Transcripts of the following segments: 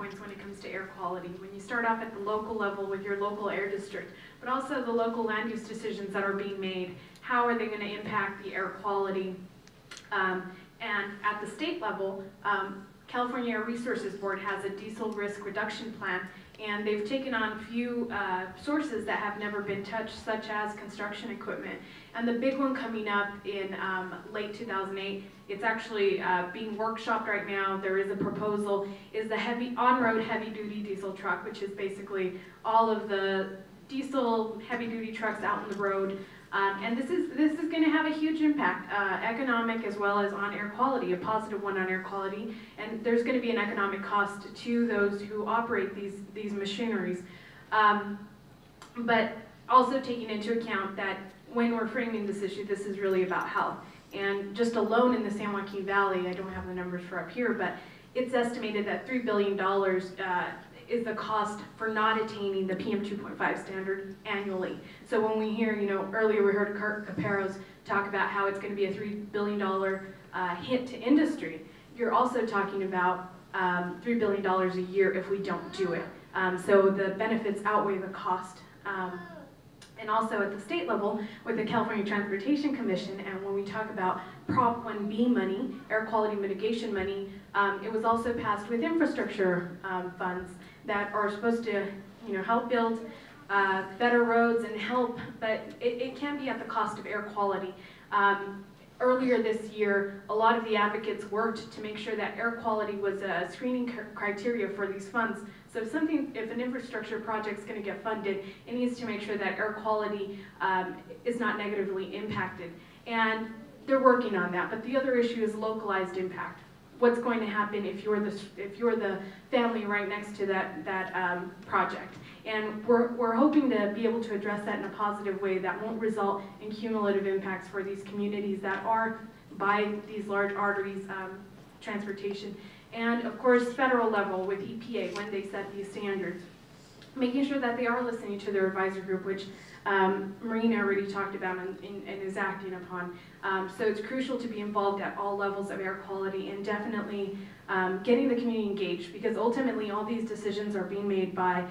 points when it comes to air quality. When you start off at the local level with your local air district, but also the local land use decisions that are being made, how are they going to impact the air quality? And at the state level, California Air Resources Board has a diesel risk reduction plan, and they've taken on a few sources that have never been touched, such as construction equipment. And the big one coming up in late 2008, it's actually being workshopped right now. There is a proposal, is the on-road heavy-duty diesel truck, which is basically all of the diesel heavy-duty trucks out on the road. And this is going to have a huge impact, economic as well as on air quality, a positive one on air quality. And there's going to be an economic cost to those who operate these machineries. But also taking into account that when we're framing this issue, this is really about health. And just alone in the San Joaquin Valley, I don't have the numbers for up here, but it's estimated that $3 billion is the cost for not attaining the PM 2.5 standard annually. So when we hear, earlier we heard Kurt Caperos talk about how it's going to be a $3 billion hit to industry, you're also talking about $3 billion a year if we don't do it. So the benefits outweigh the cost. And also at the state level with the California Transportation Commission, and when we talk about Prop 1B money, air quality mitigation money, it was also passed with infrastructure funds that are supposed to help build better roads and help, but it can be at the cost of air quality. Earlier this year, a lot of the advocates worked to make sure that air quality was a screening criteria for these funds. So if an infrastructure project is going to get funded, it needs to make sure that air quality is not negatively impacted. And they're working on that. But the other issue is localized impact. What's going to happen if you're the family right next to that project? And we're hoping to be able to address that in a positive way that won't result in cumulative impacts for these communities that are by these large arteries, transportation. And of course, federal level with EPA when they set these standards, making sure that they are listening to their advisor group, which Marina already talked about and is acting upon. So it's crucial to be involved at all levels of air quality and definitely getting the community engaged, because ultimately all these decisions are being made by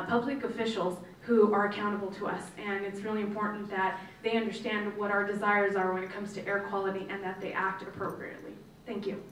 public officials who are accountable to us. And it's really important that they understand what our desires are when it comes to air quality and that they act appropriately. Thank you.